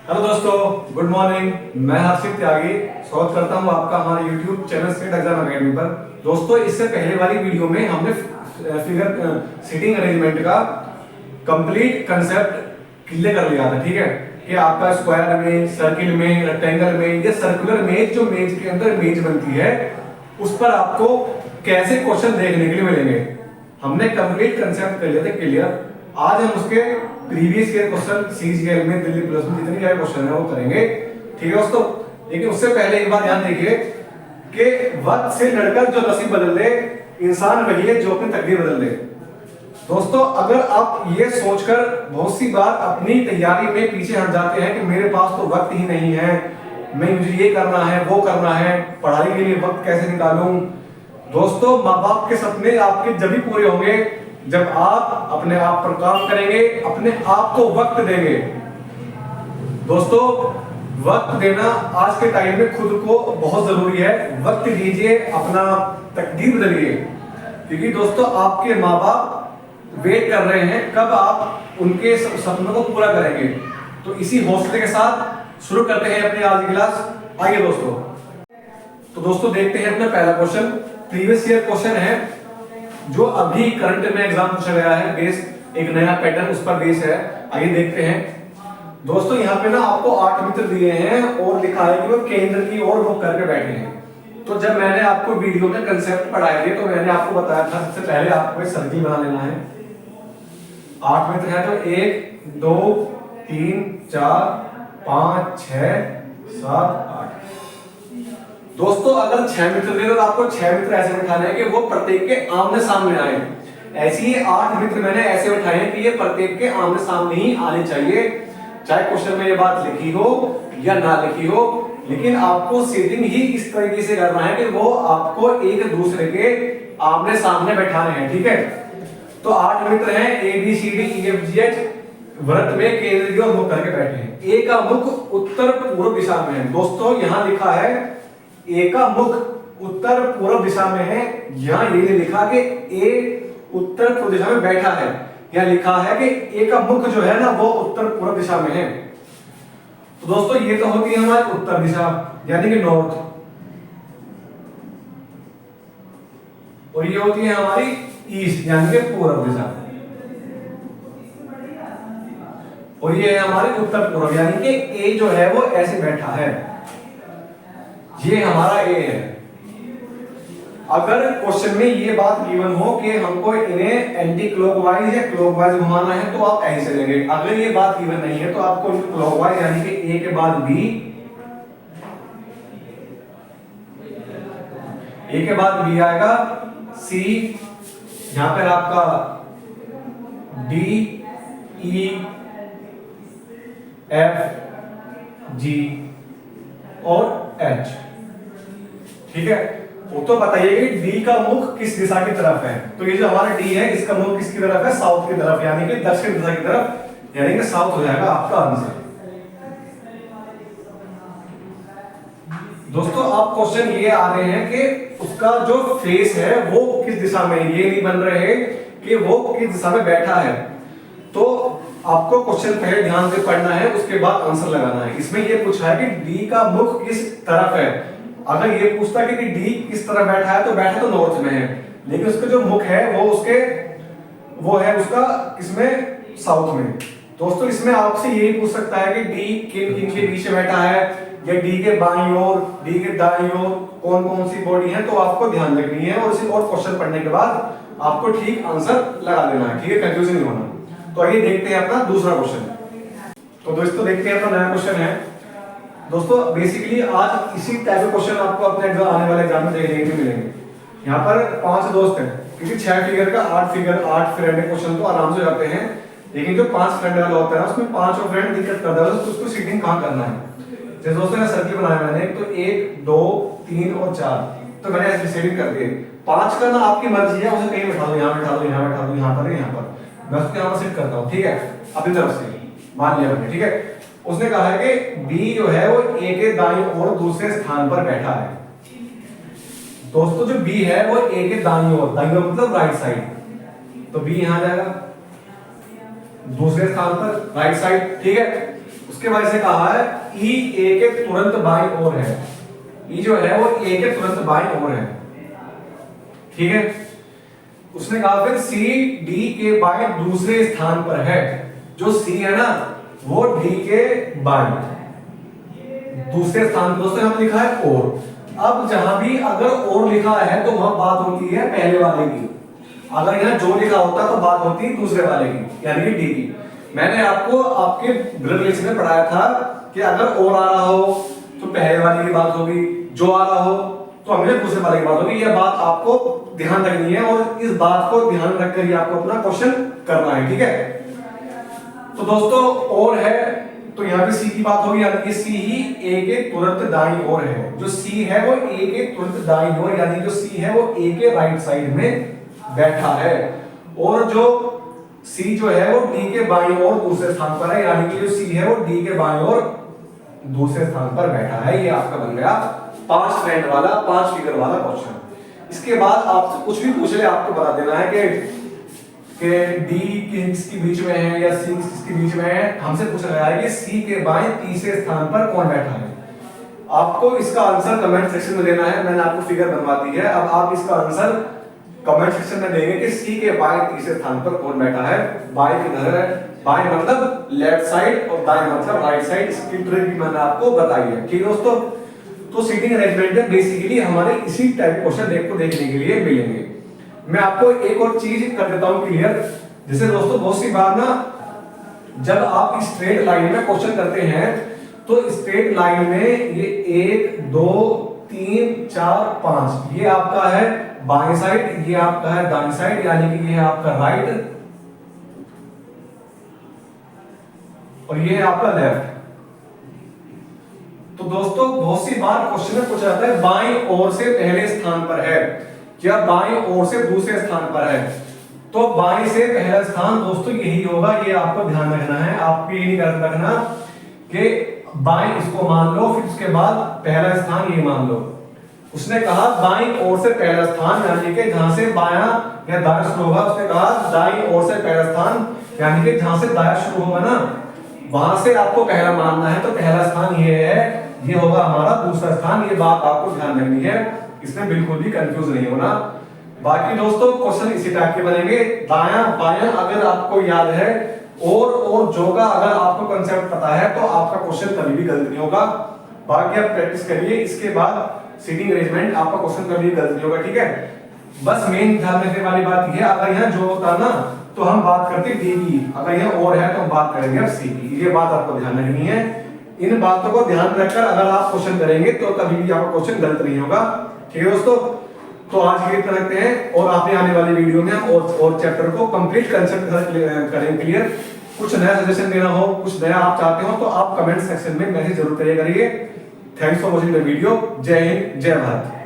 Hello दोस्तों, good morning. मैं हर्षित त्यागी स्वागत करता हूं आपका हमारे YouTube channel state exam academy पर। दोस्तों, इससे पहले वाली वीडियो में हमने फिगर सीटिंग अरेंजमेंट का कंप्लीट कंसेप्ट क्लियर कर लिया था। ठीक है कि आपका स्क्वायर में, सर्किल में, रेक्टेंगल में या सर्कुलर मेज, जो मेज के अंदर मेज बनती है, उस पर आपको कैसे क्वेश्चन देखने के लिए मिलेंगे। हमने कंप्लीट कंसेप्ट कर लिया था क्लियर। आज हम उसके प्रीवियस ईयर क्वेश्चन सीजीएल में, दिल्ली प्लस में जितने सारे क्वेश्चन है वो करेंगे। ठीक है दोस्तों, लेकिन उससे पहले एक बात ध्यान देखिए कि वक्त से लड़कर जो नसीब बदल दे, इंसान वही है जो अपनी तकदीर बदल दे। दोस्तों, अगर आप ये सोचकर बहुत सी बार अपनी तैयारी में पीछे हट जाते हैं कि मेरे पास तो वक्त ही नहीं है, मुझे ये करना है, वो करना है, पढ़ाई के लिए वक्त कैसे निकालूं। दोस्तों, माँ बाप के सपने आपके जब भी पूरे होंगे जब आप अपने आप पर काम करेंगे, अपने आप को वक्त देंगे। दोस्तों, वक्त देना आज के टाइम में खुद को बहुत जरूरी है। वक्त दीजिए, अपना तकदीर बदलिए, क्योंकि दोस्तों आपके माँ बाप वेट कर रहे हैं कब आप उनके सपनों को पूरा करेंगे। तो इसी हौसले के साथ शुरू करते हैं अपनी आज की क्लास। आइए दोस्तों, तो दोस्तों देखते हैं अपना पहला क्वेश्चन। प्रीवियस ईयर क्वेश्चन है जो अभी करंट में एग्जाम पूछा गया है, बेस एक नया पैटर्न उस पर बेस है। आइए देखते हैं। दोस्तों, यहाँ पे ना आपको 8 मित्र दिए हैं और लिखा है कि वो केंद्र की ओर रुख करके बैठे हैं। तो जब मैंने आपको वीडियो में कंसेप्ट पढ़ाए थे तो मैंने आपको बताया था सबसे पहले आपको एक सर्किल बना लेना है। 8 मित्र है तो 1 2 3 4 5 6 7 8। दोस्तों, अगर 6 मित्र दे तो आपको 6 मित्र ऐसे बिठाने हैं कि वो प्रत्येक के आमने सामने आए। ऐसे ही 8 मित्र मैंने ऐसे बिठाए हैं कि ये प्रत्येक के आमने सामने ही आने चाहिए, चाहे क्वेश्चन में ये बात लिखी हो या ना लिखी हो। लेकिन आपको सीटिंग ही इस तरीके से करना है कि वो आपको एक दूसरे के आमने सामने बैठाने हैं। ठीक है, तो 8 मित्र हैं, ABCDEFGH वृत्त में केंद्र की ओर मुख करके बैठे हैं। ए का मुख उत्तर पूर्व दिशा में है। दोस्तों, यहाँ लिखा है ए का मुख उत्तर पूर्व दिशा में है। यहां ये लिखा कि ए उत्तर पूर्व दिशा में बैठा है। यहां लिखा है कि ए का मुख जो है ना वो उत्तर पूर्व दिशा में है। तो दोस्तों, ये तो होती है हमारी उत्तर दिशा यानी कि नॉर्थ, और ये होती है हमारी ईस्ट यानी कि पूर्व दिशा, और ये है हमारी उत्तर पूर्व यानी कि ए जो है वो ऐसे बैठा है। ये हमारा ए है। अगर क्वेश्चन में ये बात गिवन हो कि हमको इन्हें एंटी क्लॉकवाइज या क्लॉकवाइज घुमाना है तो आप ऐसे चलेंगे। अगर ये बात गिवन नहीं है तो आपको क्लॉकवाइज यानी कि ए के बाद बी, ए के बाद बी आएगा, सी, यहां पर आपका डी, ई, एफ, जी और एच। ठीक है, वो तो बताइए कि डी का मुख किस दिशा की तरफ है। तो ये जो हमारा डी है इसका मुख किसकी तरफ है? साउथ की तरफ यानी कि दक्षिण दिशा की तरफ, यानी कि साउथ हो जाएगा आपका आंसर। दोस्तों, आप क्वेश्चन ये आ रहे हैं कि उसका जो फेस है वो किस दिशा में, ये नहीं बन रहे कि वो किस दिशा में बैठा है। तो आपको क्वेश्चन पहले ध्यान से पढ़ना है, उसके बाद आंसर लगाना है। इसमें ये पूछा है कि डी का मुख किस तरफ है। अगर ये पूछता है कि डी किस तरफ बैठा है तो बैठा तो नॉर्थ में है, लेकिन उसका जो मुख है वो है उसका किसमें? साउथ में। दोस्तों, इसमें आपसे यही पूछ सकता है कि डी किन किन के बीच में बैठा है, या डी के बाईं ओर, डी के दाईं ओर कौन कौन सी बॉडी है, तो आपको ध्यान रखनी है। और इसी और क्वेश्चन पढ़ने के बाद आपको ठीक आंसर लगा देना है। ठीक है, कंफ्यूजन नहीं होना। तो आइए देखते हैं अपना दूसरा क्वेश्चन। तो दोस्तों देखते हैं अपना नया क्वेश्चन है। दोस्तों, बेसिकली आज इसी टाइप के क्वेश्चन आपको अपने एग्जाम आने वाले एग्जाम में देखने को मिलेंगे। यहाँ पर 5 दोस्त हैं, क्योंकि 6 फिगर का 8 फ्रेंड क्वेश्चन तो आराम से हो जाते हैं, लेकिन जो 5 फ्रेंड वाला होता है उसमें 5 फ्रेंड दिक्कत करता है, तो उसको सीटिंग कहाँ करना है। जैसे दोस्तों ने सर्किल बनाया मैंने, तो 1 2 3 और 4, तो मैंने ऐसे सेटिंग कर दिए। 5 करना आपकी मर्जी है, उसे कहीं बैठा दो, यहाँ बैठा दो, यहाँ बैठा दो, यहाँ पर, यहाँ पर, मैं उसको यहाँ पर सेट करता हूँ। ठीक है, अपनी तरफ से मान लिया मैंने। ठीक है, उसने कहा है कि बी जो है वो ए के दाईं ओर दूसरे स्थान पर बैठा है। दोस्तों, जो बी है वो ए के दाईं ओर मतलब राइट साइड, तो बी यहां जाएगा दूसरे स्थान पर राइट साइड। ठीक है, उसके बाद से कहा है ई ए के तुरंत बाईं ओर है, ई जो है वो ए के तुरंत बाईं ओर है, ठीक है। उसने कहा फिर सी डी के बाएं दूसरे स्थान पर है, जो सी है ना वो डी के बाएं दूसरे स्थान पर, उसने हम लिखा है और। अब जहां भी अगर और लिखा है तो वहां बात होती है पहले वाले की, अगर यहाँ जो लिखा होता तो बात होती है दूसरे वाले की, यानी कि डी की। मैंने आपको आपके ग्रेड लिस्ट में पढ़ाया था कि अगर और आ रहा हो तो पहले वाले की बात होगी, जो आ रहा हो तो हमेशा दूसरे वाले की बात होगी। यह बात आपको ध्यान रखनी है और इस बात को ध्यान रखकर ही आपको अपना क्वेश्चन करना है, ठीक है। तो दोस्तों और है तो यहाँ पे सी की बात होगी, यानी कि सी ही ए के तुरंत दाईं ओर है, जो सी है वो ए के तुरंत दाईं ओर, यानी जो सी है वो ए के राइट साइड में बैठा है, और जो सी जो है वो डी के बाईं ओर दूसरे स्थान पर है, यानी कि जो सी है वो डी के बाईं ओर दूसरे स्थान पर बैठा है। ये आपका बन गया 5 फ्रेंड वाला 5 फिगर वाला क्वेश्चन। इसके बाद आपसे कुछ भी पूछ ले आपको बता देना है कि डी किसके बीच में है या सी किसके बीच में है। हमसे पूछ रहा है कि सी के बाएं तीसरे स्थान पर कौन बैठा है। आपको इसका आंसर कमेंट सेक्शन में देना है, मैंने आपको फिगर बनवा दी है, अब आप इसका आंसर कमेंट सेक्शन में देंगे कि सी के बाएं तीसरे स्थान पर कौन बैठा है। बाएं किधर है, बाएं मतलब लेफ्ट साइड और दाएं मतलब राइट साइड। इसकी ट्रिक भी मैंने आपको बताई है, ठीक है दोस्तों। तो सीटिंग अरेंजमेंट में बेसिकली हमारे इसी टाइप क्वेश्चन देखने के लिए मिलेंगे। मैं आपको एक और चीज कर देता हूं क्लियर, जैसे दोस्तों बहुत सी बार ना जब आप स्ट्रेट लाइन में क्वेश्चन करते हैं तो स्ट्रेट लाइन में ये 1 2 3 4 5 ये आपका है बाएं साइड, ये आपका है दाएं साइड, यानी कि ये है आपका राइट और ये है आपका लेफ्ट। तो दोस्तों बहुत सी बार क्वेश्चन में पूछा जाता है बाईं ओर से पहले स्थान पर है या बाईं ओर से दूसरे स्थान पर है। तो बाईं से पहला स्थान दोस्तों यही होगा, ये आपको ध्यान रखना है। आपको ये नहीं रखना कि बाईं इसको मान लो फिर उसके बाद पहला स्थान ये मान लो। उसने कहा बाईं ओर से पहला स्थान, यानी कि जहां से बायां या दायां शुरू होगा। उसने कहा दाईं ओर से पहला स्थान, यानी कि जहां से दायां शुरू होगा ना वहां से आपको पहला मानना है। तो पहला स्थान ये है, ये होगा हमारा दूसरा स्थान। ये बात आपको ध्यान रखनी है, इसमें बिल्कुल भी कंफ्यूज नहीं होना। बाकी दोस्तों क्वेश्चन इसी टाइप के बनेंगे, दायां बायां अगर आपको याद है और जो का अगर आपको कंसेप्ट पता है तो आपका क्वेश्चन कभी भी गलत नहीं होगा। बाकी आप प्रैक्टिस करिए, इसके बाद सीटिंग अरेंजमेंट आपका क्वेश्चन कभी भी गलत नहीं होगा, ठीक है। बस मेन ध्यान रखने वाली बात यह है, अगर यहाँ जो होता ना तो हम बात करते डी की, अगर यहाँ और है तो हम बात करेंगे अब सी की। ये बात आपको ध्यान रखनी है। इन बातों को ध्यान रखकर अगर आप क्वेश्चन करेंगे तो कभी भी आपका क्वेश्चन गलत नहीं होगा, ठीक है दोस्तों। तो आज के लिए रखते हैं और आपने आने वाली वीडियो में और चैप्टर को कंप्लीट कंसेप्ट करेंगे क्लियर। कुछ नया सजेशन देना हो, कुछ नया आप चाहते हो तो आप कमेंट सेक्शन में मैसेज जरूर करिए। Thanks for watching the video. जय हिंद, जय भारत।